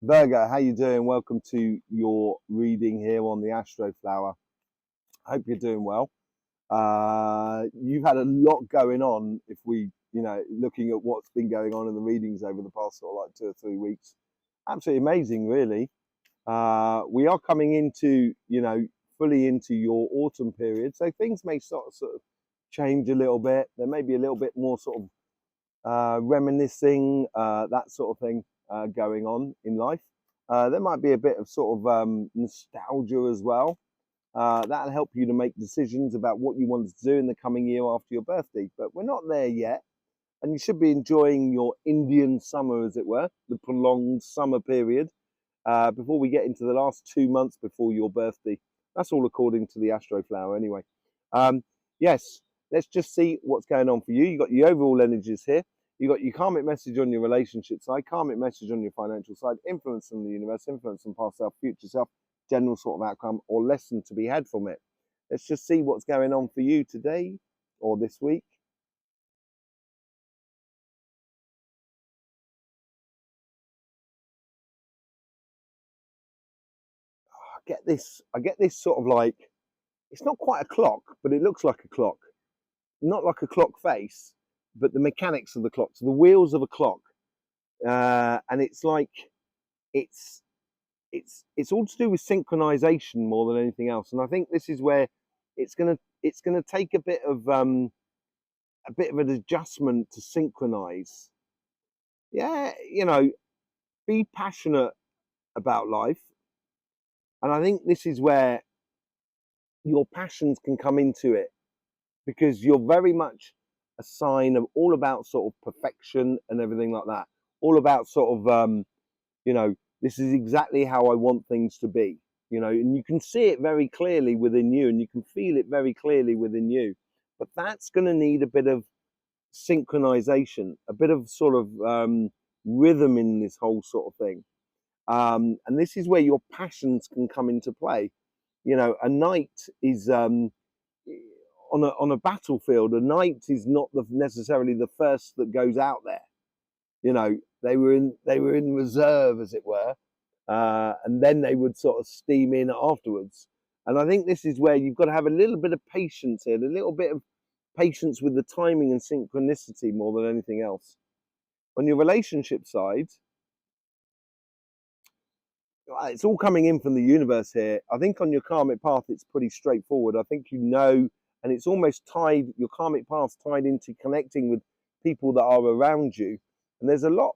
Virgo, how you doing? Welcome to your reading here on the Astroflower. I hope you're doing well. You've had a lot going on. If we, looking at what's been going on in the readings over the past sort of like 2 or 3 weeks, absolutely amazing, really. We are coming into, fully into your autumn period, so things may sort of change a little bit. There may be a little bit more sort of reminiscing, that sort of thing going on in life. There might be a bit of sort of nostalgia as well. That'll help you to make decisions about what you want to do in the coming year after your birthday. But we're not there yet. And you should be enjoying your Indian summer, as it were, the prolonged summer period, before we get into the last 2 months before your birthday. That's all according to the Astroflower, anyway. Um, yes, let's just see what's going on for you. You've got your overall energies here. You've got your karmic message on your relationship side, karmic message on your financial side, influence from the universe, influence from past self, future self, general sort of outcome or lesson to be had from it. Let's just see what's going on for you today or this week. I get this sort of like, it's not quite a clock, but it looks like a clock. Not like a clock face, but the mechanics of the clock, so the wheels of a clock. And it's like it's it's all to do with synchronization more than anything else. And I think this is where it's gonna take a bit of an adjustment to synchronize. Yeah, be passionate about life. And I think this is where your passions can come into it, because you're very much a sign of all about sort of perfection and everything like that. All about sort of this is exactly how I want things to be. And you can see it very clearly within you, and you can feel it very clearly within you. But that's going to need a bit of synchronization, a bit of sort of rhythm in this whole sort of thing. And this is where your passions can come into play. A knight is on a battlefield. A knight is not necessarily the first that goes out there. They were in reserve, as it were, and then they would sort of steam in afterwards. And I think this is where you've got to have a little bit of patience here, a little bit of patience with the timing and synchronicity more than anything else. On your relationship side, it's all coming in from the universe here. I think on your karmic path, it's pretty straightforward. I think and it's almost tied, your karmic path's tied into connecting with people that are around you. And there's a lot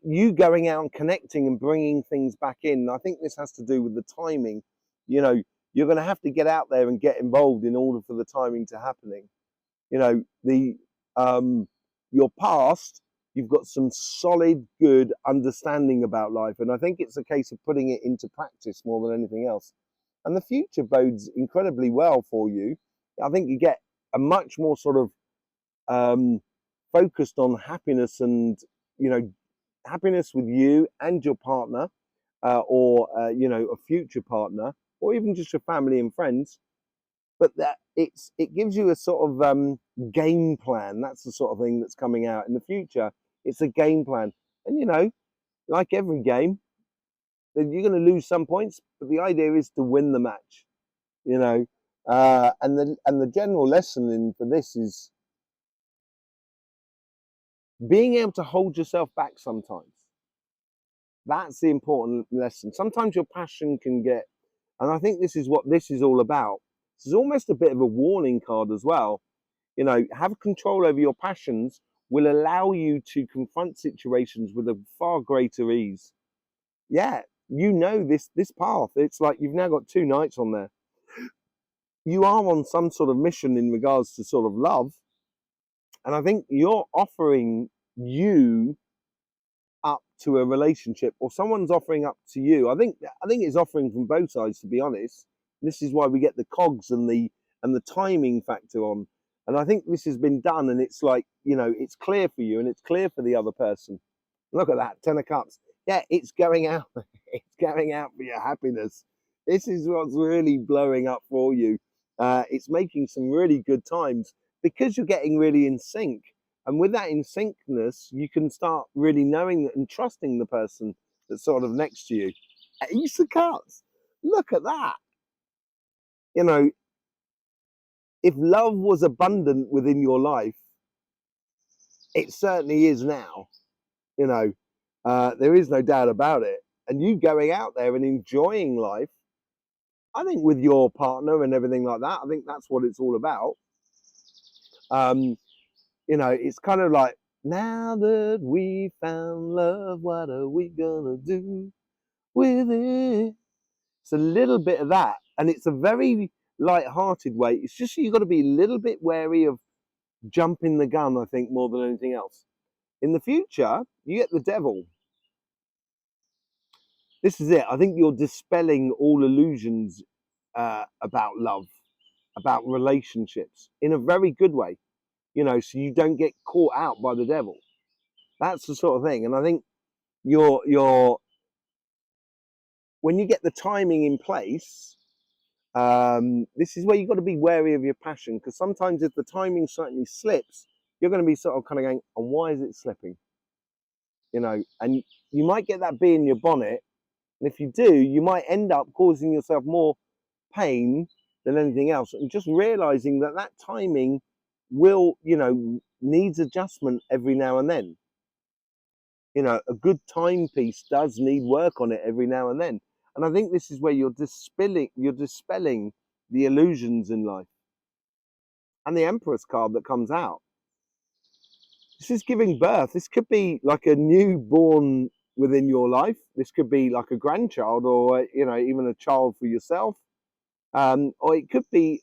you going out and connecting and bringing things back in. And I think this has to do with the timing. You're going to have to get out there and get involved in order for the timing to happening. The your past, you've got some solid, good understanding about life, and I think it's a case of putting it into practice more than anything else. And the future bodes incredibly well for you. I think you get a much more sort of focused on happiness, and happiness with you and your partner, or a future partner, or even just your family and friends. But that it gives you a sort of game plan. That's the sort of thing that's coming out in the future. It's a game plan, and like every game, you're going to lose some points, but the idea is to win the match. And the general lesson for this is being able to hold yourself back sometimes. That's the important lesson. Sometimes your passion can get, and I think this is what this is all about. This is almost a bit of a warning card as well. Have control over your passions will allow you to confront situations with a far greater ease. Yeah, this path. It's like you've now got 2 nights on there. You are on some sort of mission in regards to sort of love, and I think you're offering you up to a relationship, or someone's offering up to you. I think it's offering from both sides, to be honest. This is why we get the cogs and the timing factor on. And I think this has been done, and it's like, it's clear for you and it's clear for the other person. Look at that, 10 of Cups. Yeah, it's going out. It's going out for your happiness. This is what's really blowing up for you. It's making some really good times because you're getting really in sync. And with that in syncness, you can start really knowing and trusting the person that's sort of next to you. Ace of Cups. Look at that. You know, if love was abundant within your life, it certainly is now. You know, there is no doubt about it. And you going out there and enjoying life, I think with your partner and everything like that, I think that's what it's all about. You know, it's kind of like, now that we found love, what are we gonna do with it? It's a little bit of that, and it's a very light-hearted way. It's just you've got to be a little bit wary of jumping the gun, I think, more than anything else. In the future, you get the devil. This is it. I think you're dispelling all illusions about love, about relationships in a very good way, you know, so you don't get caught out by the devil. That's the sort of thing. And I think you're when you get the timing in place, this is where you've got to be wary of your passion, because sometimes if the timing slightly slips, you're going to be sort of kind of going, and why is it slipping? You know, and you might get that bee in your bonnet, and if you do, you might end up causing yourself more pain than anything else. And just realizing that that timing will, you know, needs adjustment every now and then. You know, a good timepiece does need work on it every now and then. And I think this is where you're dispelling the illusions in life. And the Empress card that comes out, this is giving birth. This could be like a newborn within your life. This could be like a grandchild, or you know, even a child for yourself. Or it could be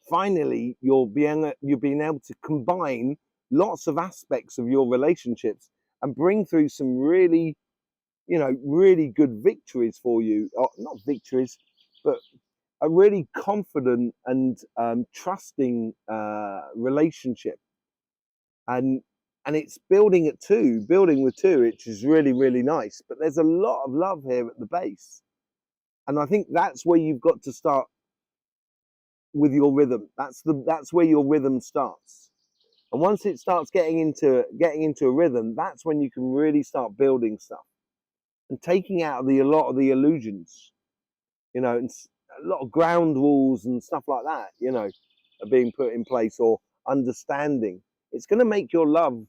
finally you're being able to combine lots of aspects of your relationships and bring through some really, you know, really good victories for you. Or not victories, but a really confident and trusting relationship. And it's building with two, which is really, really nice. But there's a lot of love here at the base. And I think that's where you've got to start with your rhythm. That's where your rhythm starts. And once it starts getting into a rhythm, that's when you can really start building stuff and taking out a lot of the illusions, you know, and a lot of ground rules and stuff like that, you know, are being put in place, or understanding. It's going to make your love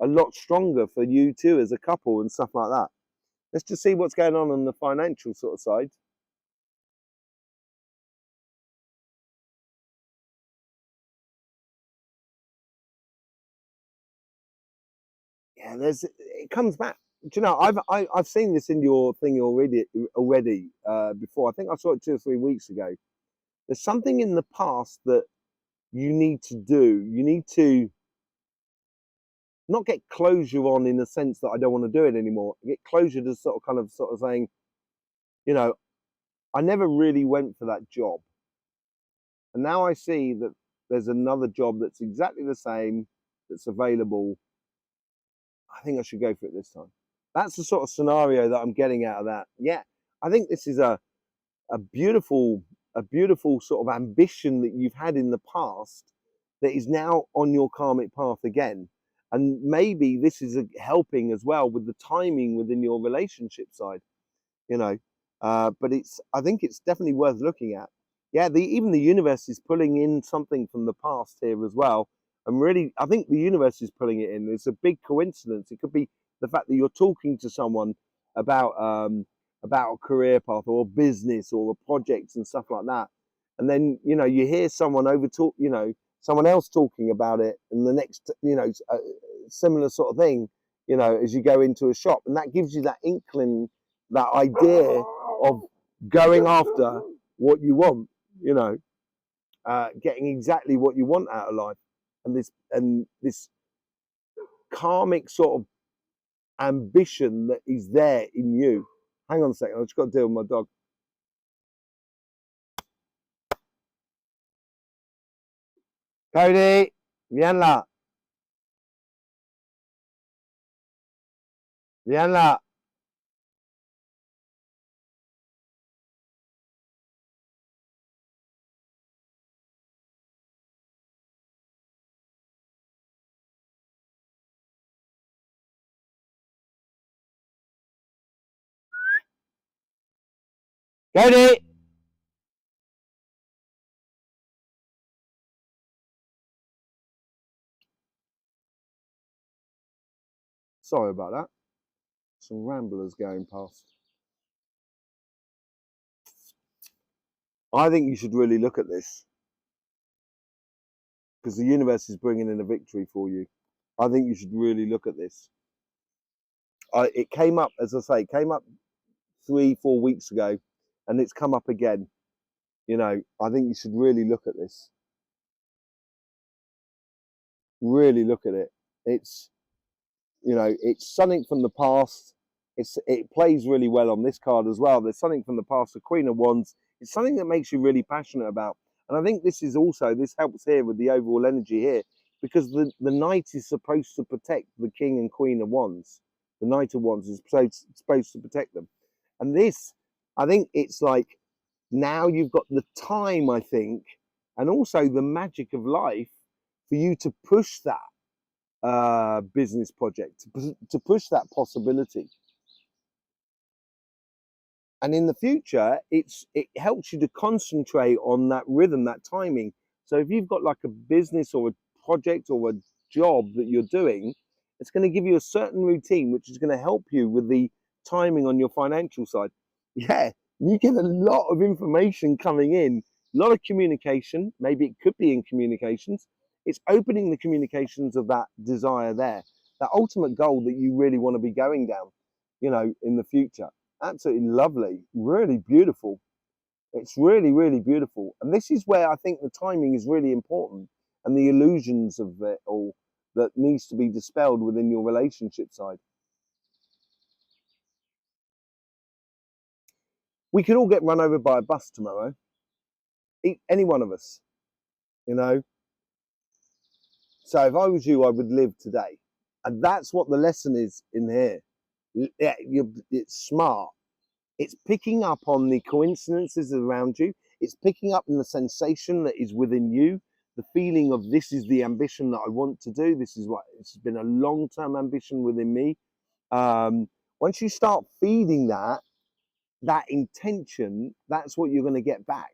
a lot stronger for you too as a couple and stuff like that. Let's just see what's going on the financial sort of side. Yeah, it comes back. Do you know, I've seen this in your thing already before. I think I saw it 2 or 3 weeks ago. There's something in the past that you need to do. You need to not get closure on, in the sense that I don't want to do it anymore. Get closure to sort of saying, you know, I never really went for that job, and now I see that there's another job that's exactly the same that's available. I think I should go for it this time. That's the sort of scenario that I'm getting out of that. Yeah, I think this is a beautiful sort of ambition that you've had in the past that is now on your karmic path again. And maybe this is helping as well with the timing within your relationship side, you know. But I think it's definitely worth looking at. Yeah, even the universe is pulling in something from the past here as well. And really, I think the universe is pulling it in. It's a big coincidence. It could be the fact that you're talking to someone about about a career path or a business or a project and stuff like that. And then, you know, you hear someone someone else talking about it, and the next, you know, similar sort of thing, you know, as you go into a shop, and that gives you that inkling, that idea of going after what you want, you know, getting exactly what you want out of life, and this karmic sort of ambition that is there in you. Hang on a second, I've just got to deal with my dog. Cody, viens là, viens là. Cody! Sorry about that. Some ramblers going past. I think you should really look at this because the universe is bringing in a victory for you. I think you should really look at this. It came up, as I say, it came up 3, 4 weeks ago, and it's come up again. You know, I think you should really look at this. Really look at it. It's, you know, it's something from the past. It plays really well on this card as well. There's something from the past, the Queen of Wands. It's something that makes you really passionate about. And I think this is also, this helps here with the overall energy here, because the Knight is supposed to protect the King and Queen of Wands. The Knight of Wands is supposed to protect them. And this, I think it's like, now you've got the time, I think, and also the magic of life for you to push that business project, to push that possibility. And in the future, it helps you to concentrate on that rhythm, that timing. So if you've got like a business or a project or a job that you're doing, it's going to give you a certain routine, which is going to help you with the timing on your financial side. Yeah, you get a lot of information coming in, a lot of communication. Maybe it could be in communications. It's opening the communications of that desire there, that ultimate goal that you really want to be going down, you know, in the future. Absolutely lovely, really beautiful. It's really, really beautiful. And this is where I think the timing is really important, and the illusions of it all that needs to be dispelled within your relationship side. We could all get run over by a bus tomorrow. Any one of us, you know. So if I was you, I would live today. And that's what the lesson is in here. Yeah, it's smart. It's picking up on the coincidences around you. It's picking up on the sensation that is within you, the feeling of this is the ambition that I want to do. This is what it's been a long-term ambition within me. Once you start feeding that intention, that's what you're going to get back.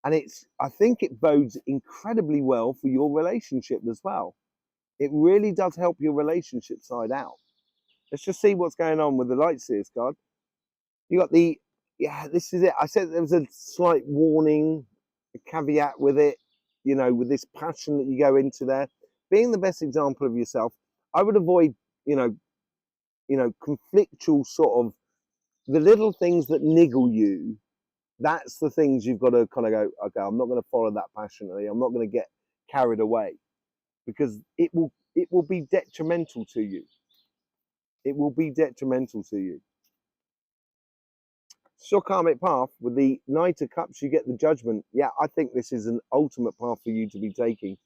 And I think it bodes incredibly well for your relationship as well. It really does help your relationship side out. Let's just see what's going on with the Light Seers card. You got yeah, this is it. I said there was a slight warning, a caveat with it, you know, with this passion that you go into there. Being the best example of yourself, I would avoid, you know, conflictual sort of the little things that niggle you. That's the things you've got to kind of go, okay, I'm not going to follow that passionately. I'm not going to get carried away, because it will be detrimental to you. It will be detrimental to you. Your karmic path with the Knight of Cups, you get the Judgment. Yeah, I think this is an ultimate path for you to be taking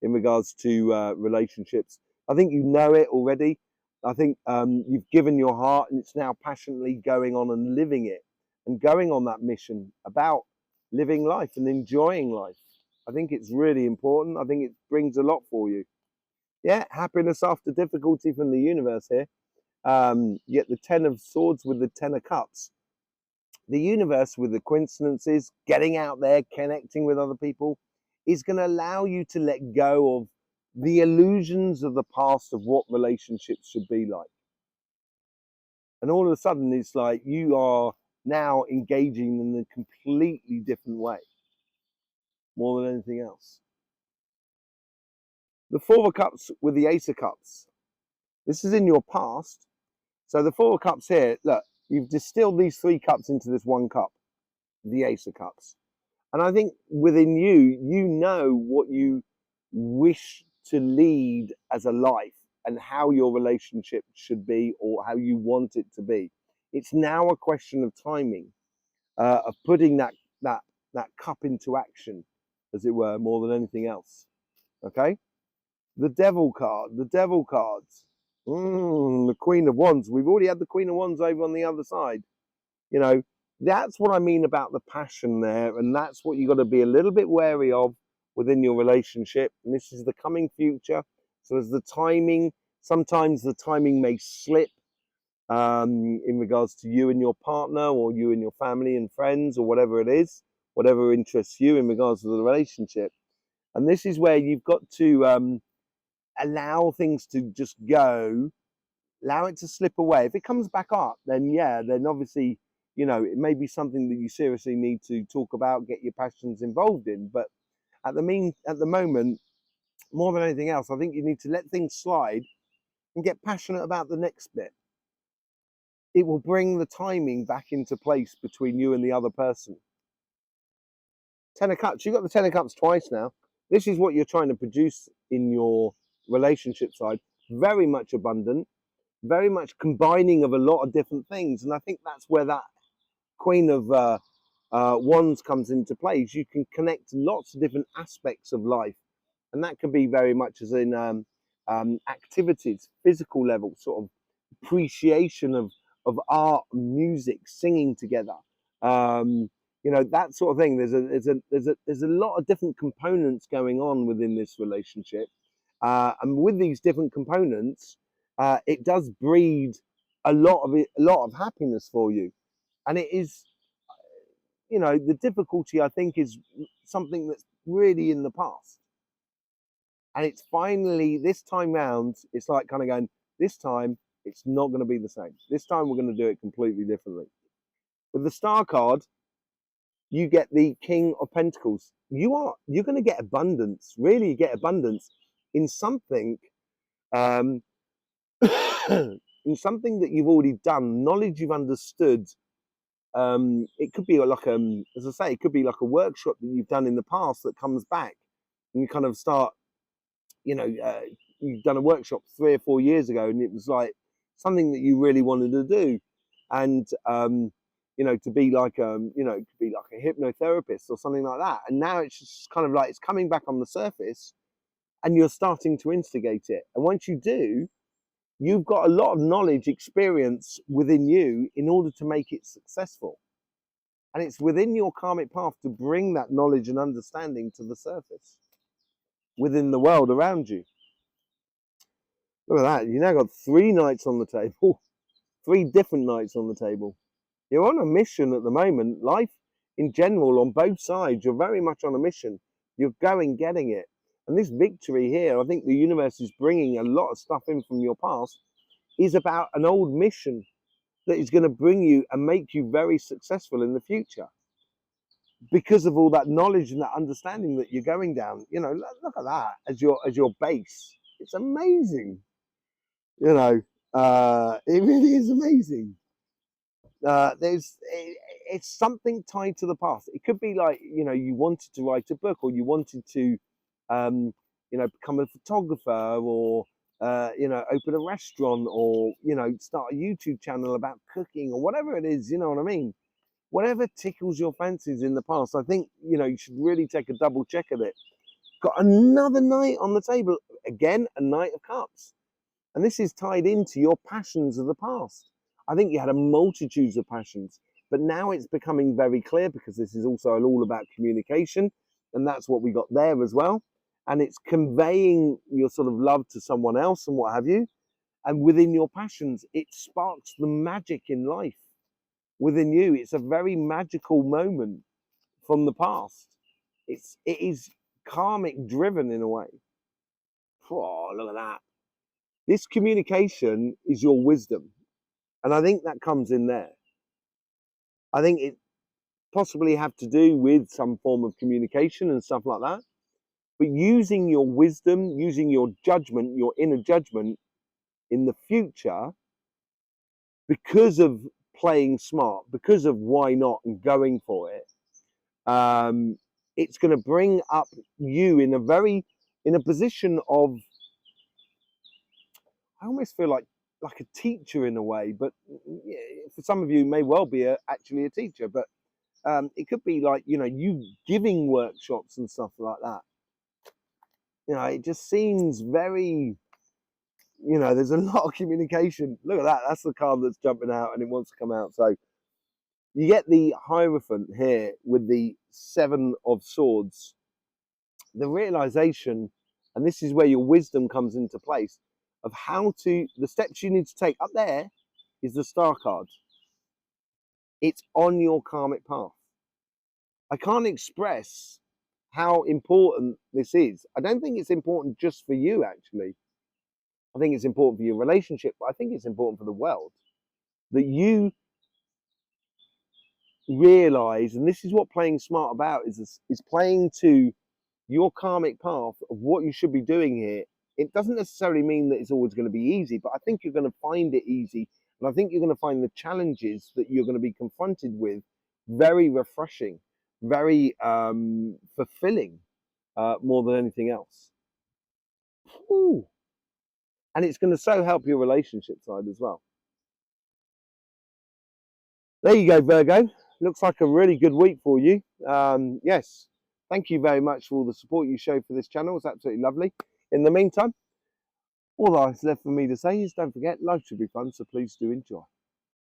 in regards to relationships. I think you know it already. I think you've given your heart, and it's now passionately going on and living it, and going on that mission about living life and enjoying life. I think it's really important. I think it brings a lot for you. Yeah, happiness after difficulty from the universe here. You get the Ten of Swords with the Ten of Cups. The universe, with the coincidences, getting out there, connecting with other people, is going to allow you to let go of the illusions of the past of what relationships should be like. And all of a sudden, it's like you are now engaging in a completely different way, more than anything else. The Four of Cups with the Ace of Cups. This is in your past. So the Four of Cups here, look, you've distilled these 3 cups into this 1 cup, the Ace of Cups. And I think within you, you know what you wish to lead as a life and how your relationship should be, or how you want it to be. It's now a question of timing, of putting that cup into action, as it were, more than anything else. Okay? The Devil card, the Devil cards. The Queen of Wands. We've already had the Queen of Wands over on the other side. You know, that's what I mean about the passion there, and that's what you got to be a little bit wary of within your relationship. And this is the coming future. So as the timing, sometimes the timing may slip. in regards to you and your partner, or you and your family and friends, or whatever it is, whatever interests you in regards to the relationship. And this is where you've got to allow things to just go, allow it to slip away. If it comes back up, then yeah, then obviously, you know, it may be something that you seriously need to talk about, get your passions involved in. But at the moment, more than anything else, I think you need to let things slide and get passionate about the next bit. It will bring the timing back into place between you and the other person. Ten of Cups, you've got the Ten of Cups twice now. This is what you're trying to produce in your relationship side. Very much abundant, very much combining of a lot of different things. And I think that's where that Queen of Wands comes into place. You can connect lots of different aspects of life. And that can be very much as in activities, physical level, sort of appreciation of art, music, singing together. You know, that sort of thing. There's a lot of different components going on within this relationship, and with these different components, it does breed a lot of happiness for you. And it is, you know, the difficulty I think is something that's really in the past. And it's finally, this time round, it's like kind of going, this time it's not going to be the same. This time we're going to do it completely differently. With the Star card, you get the King of Pentacles. You're going to get abundance, really get abundance in something, um, in something that you've already done, knowledge you've understood. It could be like, as I say, it could be like a workshop that you've done in the past that comes back, and you kind of start, you know, you've done a workshop 3 or 4 years ago, and it was like something that you really wanted to do, and you know, to be like you know, to be like a hypnotherapist or something like that. And now it's just kind of like it's coming back on the surface, and you're starting to instigate it. And once you do, you've got a lot of knowledge, experience within you in order to make it successful. And it's within your karmic path to bring that knowledge and understanding to the surface within the world around you. Look at that. You now got 3 knights on the table, 3 different knights on the table. You're on a mission at the moment. Life in general, on both sides, you're very much on a mission. You're going, getting it. And this victory here, I think the universe is bringing a lot of stuff in from your past, is about an old mission that is going to bring you and make you very successful in the future. Because of all that knowledge and that understanding that you're going down. You know, look at that as your base. It's amazing. You know, it really is amazing. It's something tied to the past. It could be like, you know, you wanted to write a book, or you wanted to, you know, become a photographer, or you know, open a restaurant, or you know, start a YouTube channel about cooking, or whatever it is. You know what I mean? Whatever tickles your fancies in the past, I think, you know, you should really take a double check at it. Got another knight on the table again, a Knight of Cups. And this is tied into your passions of the past. I think you had a multitude of passions, but now it's becoming very clear, because this is also all about communication, and that's what we got there as well. And it's conveying your sort of love to someone else and what have you. And within your passions, it sparks the magic in life within you. It's a very magical moment from the past. It is karmic driven in a way. Oh, look at that. This communication is your wisdom. And I think that comes in there. I think it possibly have to do with some form of communication and stuff like that. But using your wisdom, using your judgment, your inner judgment in the future, because of playing smart, because of why not and going for it, it's going to bring up you in a position of, I almost feel like a teacher in a way, but for some of you may well be actually a teacher, but it could be like, you know, you giving workshops and stuff like that. You know, it just seems very, you know, there's a lot of communication. Look at that. That's the card that's jumping out and it wants to come out. So you get the Hierophant here with the 7 of Swords. The realization, and this is where your wisdom comes into place, of how to, the steps you need to take up there is the Star card. It's on your karmic path. I can't express how important this is. I don't think it's important just for you, actually. I think it's important for your relationship, but I think it's important for the world that you realize, and this is what playing smart about is playing to your karmic path of what you should be doing here. It doesn't necessarily mean that it's always going to be easy, but I think you're going to find it easy. And I think you're going to find the challenges that you're going to be confronted with very refreshing, very fulfilling, more than anything else. Ooh. And it's going to so help your relationship side as well. There you go, Virgo. Looks like a really good week for you. Yes, thank you very much for all the support you show for this channel. It's absolutely lovely. In the meantime, all that's left for me to say is don't forget, life should be fun, so please do enjoy.